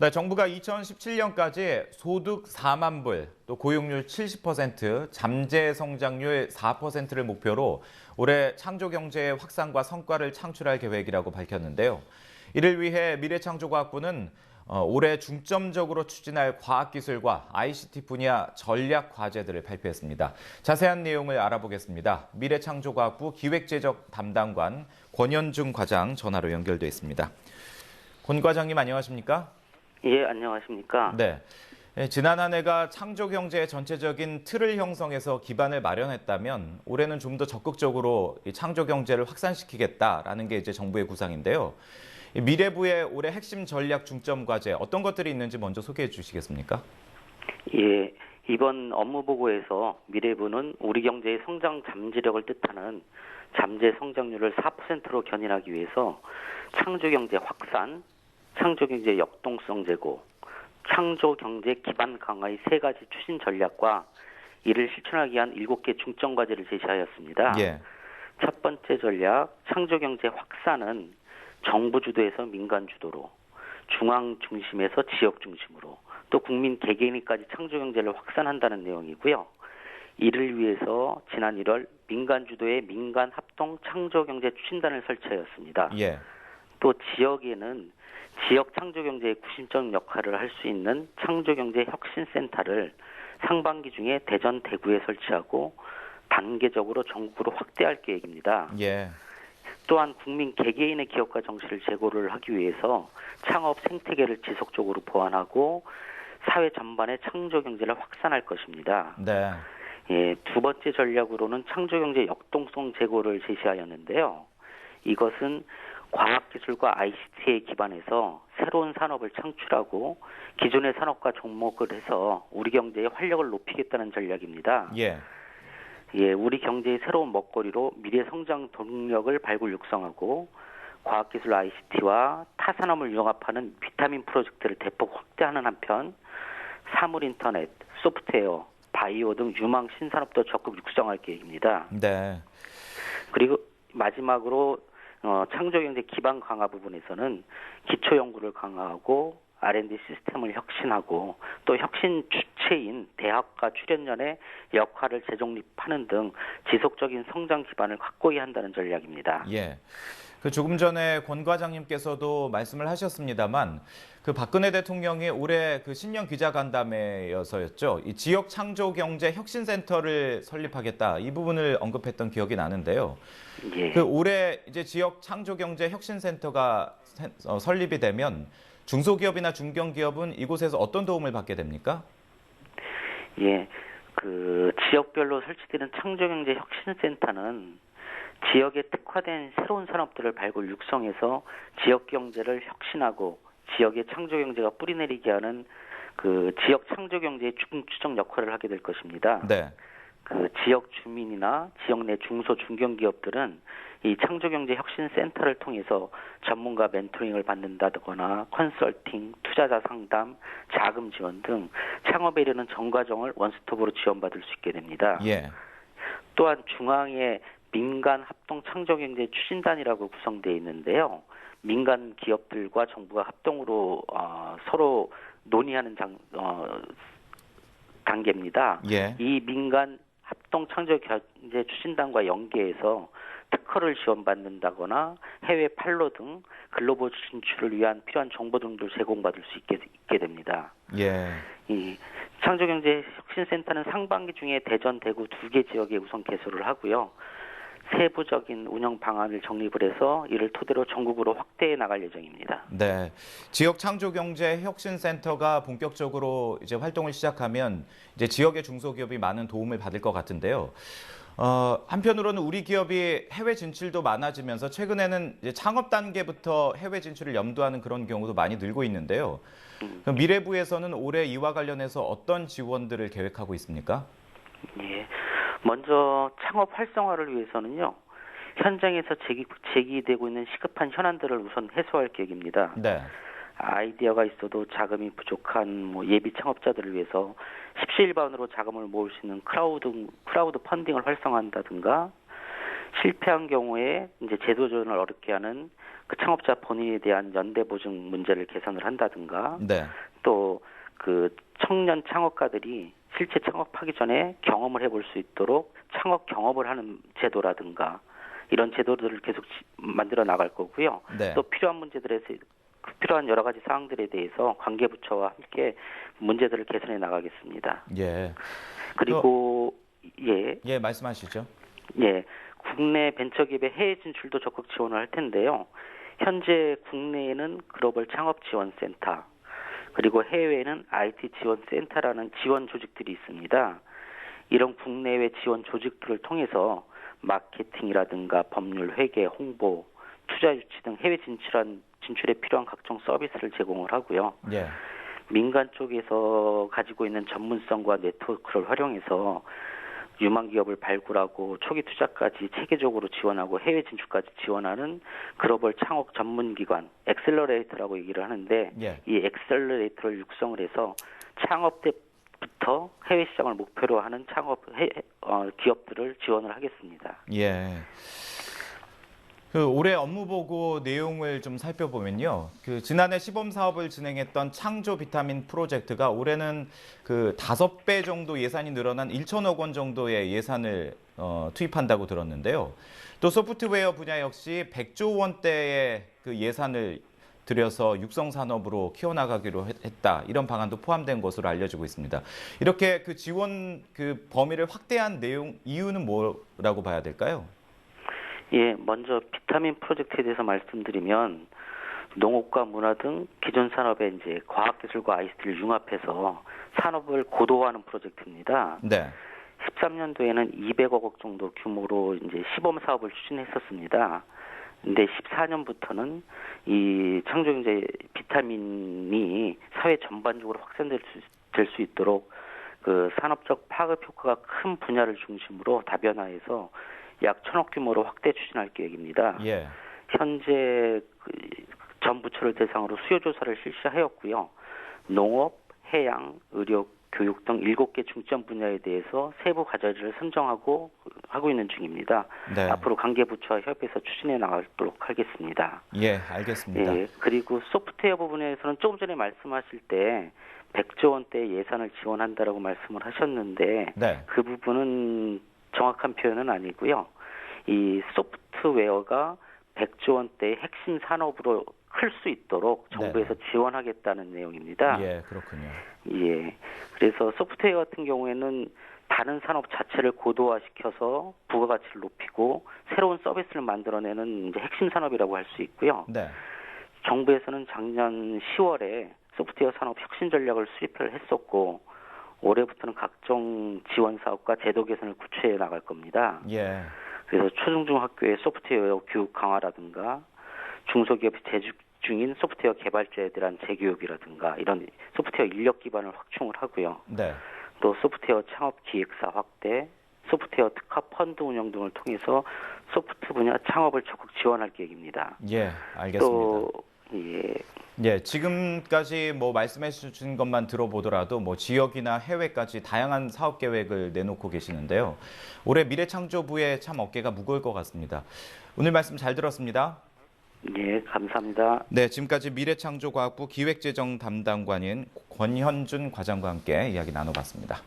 네, 정부가 2017년까지 소득 4만 불, 또 고용률 70%, 잠재 성장률 4%를 목표로 올해 창조 경제의 확산과 성과를 창출할 계획이라고 밝혔는데요. 이를 위해 미래창조과학부는 올해 중점적으로 추진할 과학기술과 ICT 분야 전략 과제들을 발표했습니다. 자세한 내용을 알아보겠습니다. 미래창조과학부 기획재적 담당관 권현중 과장 전화로 연결돼 있습니다. 권 과장님 안녕하십니까? 예, 안녕하십니까? 네. 지난 한 해가 창조 경제의 전체적인 틀을 형성해서 기반을 마련했다면 올해는 좀 더 적극적으로 이 창조 경제를 확산시키겠다라는 게 이제 정부의 구상인데요. 미래부의 올해 핵심 전략 중점 과제 어떤 것들이 있는지 먼저 소개해 주시겠습니까? 예, 이번 업무 보고에서 미래부는 우리 경제의 성장 잠재력을 뜻하는 잠재 성장률을 4%로 견인하기 위해서 창조 경제 확산, 창조 경제 역동성 제고, 창조 경제 기반 강화의 세 가지 추진 전략과 이를 실천하기 위한 7개 중점 과제를 제시하였습니다. 예. 첫 번째 전략, 창조 경제 확산은 정부 주도에서 민간 주도로, 중앙 중심에서 지역 중심으로, 또 국민 개개인까지 창조 경제를 확산한다는 내용이고요. 이를 위해서 지난 1월 민간 주도의 민간 합동 창조 경제 추진단을 설치하였습니다. 예. 또 지역에는 지역 창조 경제의 구심적 역할을 할 수 있는 창조 경제 혁신센터를 상반기 중에 대전, 대구에 설치하고 단계적으로 전국으로 확대할 계획입니다. 예. 또한 국민 개개인의 기업가 정신을 제고를 하기 위해서 창업 생태계를 지속적으로 보완하고 사회 전반의 창조 경제를 확산할 것입니다. 네. 예, 두 번째 전략으로는 창조 경제 역동성 제고를 제시하였는데요. 이것은 과학기술과 ICT에 기반해서 새로운 산업을 창출하고 기존의 산업과 접목을 해서 우리 경제의 활력을 높이겠다는 전략입니다. 예. 예, 우리 경제의 새로운 먹거리로 미래 성장 동력을 발굴 육성하고 과학기술 ICT와 타산업을 융합하는 비타민 프로젝트를 대폭 확대하는 한편 사물인터넷, 소프트웨어, 바이오 등 유망 신산업도 적극 육성할 계획입니다. 네. 그리고 마지막으로 창조경제 기반 강화 부분에서는 기초연구를 강화하고 R&D 시스템을 혁신하고 또 혁신 주체인 대학과 출연연의 역할을 재정립하는 등 지속적인 성장 기반을 확고히 한다는 전략입니다. 예. 그 조금 전에 권 과장님께서도 말씀을 하셨습니다만 그 박근혜 대통령이 올해 그 신년 기자간담회여서였죠. 이 지역 창조 경제 혁신센터를 설립하겠다 이 부분을 언급했던 기억이 나는데요. 예. 그 올해 이제 지역 창조 경제 혁신센터가 설립이 되면 중소기업이나 중견기업은 이곳에서 어떤 도움을 받게 됩니까? 예. 그 지역별로 설치되는 창조경제 혁신센터는 지역에 특화된 새로운 산업들을 발굴 육성해서 지역 경제를 혁신하고 지역의 창조 경제가 뿌리내리게 하는 그 지역 창조 경제의 중추적 역할을 하게 될 것입니다. 네. 그 지역 주민이나 지역 내 중소 중견기업들은 이 창조경제 혁신센터를 통해서 전문가 멘토링을 받는다거나 컨설팅, 투자자 상담, 자금 지원 등 창업에 이르는 전 과정을 원스톱으로 지원받을 수 있게 됩니다. 예. 또한 중앙에 민간 합동 창조경제 추진단이라고 구성되어 있는데요. 민간 기업들과 정부가 합동으로 서로 논의하는 단계입니다. 예. 이 민간 합동 창조경제 추진단과 연계해서 특허를 지원받는다거나 해외 판로 등 글로벌 진출을 위한 필요한 정보 등도 제공받을 수 있게 됩니다. 예. 이 창조경제 혁신센터는 상반기 중에 대전, 대구 2개 지역에 우선 개소를 하고요. 세부적인 운영 방안을 정립을 해서 이를 토대로 전국으로 확대해 나갈 예정입니다. 네. 지역 창조 경제 혁신센터가 본격적으로 이제 활동을 시작하면 이제 지역의 중소기업이 많은 도움을 받을 것 같은데요. 한편으로는 우리 기업이 해외 진출도 많아지면서 최근에는 이제 창업 단계부터 해외 진출을 염두하는 그런 경우도 많이 늘고 있는데요. 그럼 미래부에서는 올해 이와 관련해서 어떤 지원들을 계획하고 있습니까? 예. 먼저 창업 활성화를 위해서는요. 현장에서 제기되고 있는 시급한 현안들을 우선 해소할 계획입니다. 네. 아이디어가 있어도 자금이 부족한 예비 창업자들을 위해서 17일반으로 자금을 모을 수 있는 크라우드 펀딩을 활성화한다든가 실패한 경우에 이제 제도 지원을 어렵게 하는 그 창업자 본인에 대한 연대 보증 문제를 개선을 한다든가 네. 또 그 청년 창업가들이 실제 창업하기 전에 경험을 해볼 수 있도록 창업 경험을 하는 제도라든가 이런 제도들을 계속 만들어 나갈 거고요. 네. 또 필요한 문제들에 필요한 여러 가지 사항들에 대해서 관계부처와 함께 문제들을 개선해 나가겠습니다. 예. 그리고 예, 말씀하시죠. 예, 국내 벤처기업의 해외 진출도 적극 지원을 할 텐데요. 현재 국내에는 글로벌 창업 지원 센터, 그리고 해외에는 IT 지원 센터라는 지원 조직들이 있습니다. 이런 국내외 지원 조직들을 통해서 마케팅이라든가 법률 회계, 홍보, 투자 유치 등 해외 진출에 필요한 각종 서비스를 제공을 하고요. 예. 민간 쪽에서 가지고 있는 전문성과 네트워크를 활용해서 유망 기업을 발굴하고 초기 투자까지 체계적으로 지원하고 해외 진출까지 지원하는 글로벌 창업 전문 기관 엑셀러레이터라고 얘기를 하는데 예. 이 엑셀러레이터를 육성을 해서 창업 때부터 해외 시장을 목표로 하는 기업들을 지원을 하겠습니다. 예. 그 올해 업무 보고 내용을 좀 살펴보면요. 그 지난해 시범 사업을 진행했던 창조 비타민 프로젝트가 올해는 그 5배 정도 예산이 늘어난 1천억 원 정도의 예산을 투입한다고 들었는데요. 또 소프트웨어 분야 역시 100조 원대의 그 예산을 들여서 육성 산업으로 키워나가기로 했다. 이런 방안도 포함된 것으로 알려지고 있습니다. 이렇게 그 지원 그 범위를 확대한 이유는 뭐라고 봐야 될까요? 예, 먼저 비타민 프로젝트에 대해서 말씀드리면 농업과 문화 등 기존 산업의 이제 과학기술과 ICT를 융합해서 산업을 고도화하는 프로젝트입니다. 네. 13년도에는 200억 원 정도 규모로 이제 시범 사업을 추진했었습니다. 근데 14년부터는 이 창조경제 비타민이 사회 전반적으로 확산될 수 있도록 그 산업적 파급 효과가 큰 분야를 중심으로 다변화해서 약 1,000억 규모로 확대 추진할 계획입니다. 예. 현재 전 부처를 대상으로 수요 조사를 실시하였고요. 농업, 해양, 의료, 교육 등 7개 중점 분야에 대해서 세부 과제를 선정하고 하고 있는 중입니다. 네. 앞으로 관계 부처와 협의해서 추진해 나가도록 하겠습니다. 예, 알겠습니다. 예, 그리고 소프트웨어 부분에서는 조금 전에 말씀하실 때 100조 원대 예산을 지원한다라고 말씀을 하셨는데 네. 그 부분은 정확한 표현은 아니고요. 이 소프트웨어가 100조 원대의 핵심 산업으로 클 수 있도록 정부에서 지원하겠다는 내용입니다. 예, 그렇군요. 예. 그래서 소프트웨어 같은 경우에는 다른 산업 자체를 고도화시켜서 부가가치를 높이고 새로운 서비스를 만들어내는 이제 핵심 산업이라고 할 수 있고요. 네. 정부에서는 작년 10월에 소프트웨어 산업 혁신 전략을 수립을 했었고 올해부터는 각종 지원 사업과 제도 개선을 구체해 나갈 겁니다. 예. 그래서 초중중학교의 소프트웨어 교육 강화라든가 중소기업이 재직 중인 소프트웨어 개발자에 대한 재교육이라든가 이런 소프트웨어 인력 기반을 확충을 하고요. 네. 또 소프트웨어 창업 기획사 확대, 소프트웨어 특화 펀드 운영 등을 통해서 소프트 분야 창업을 적극 지원할 계획입니다. 예, 알겠습니다. 또 예. 예, 지금까지 뭐 말씀해 주신 것만 들어보더라도 뭐 지역이나 해외까지 다양한 사업 계획을 내놓고 계시는데요. 올해 미래창조부의 참 어깨가 무거울 것 같습니다. 오늘 말씀 잘 들었습니다. 예, 감사합니다. 네, 지금까지 미래창조과학부 기획재정 담당관인 권현준 과장과 함께 이야기 나눠봤습니다.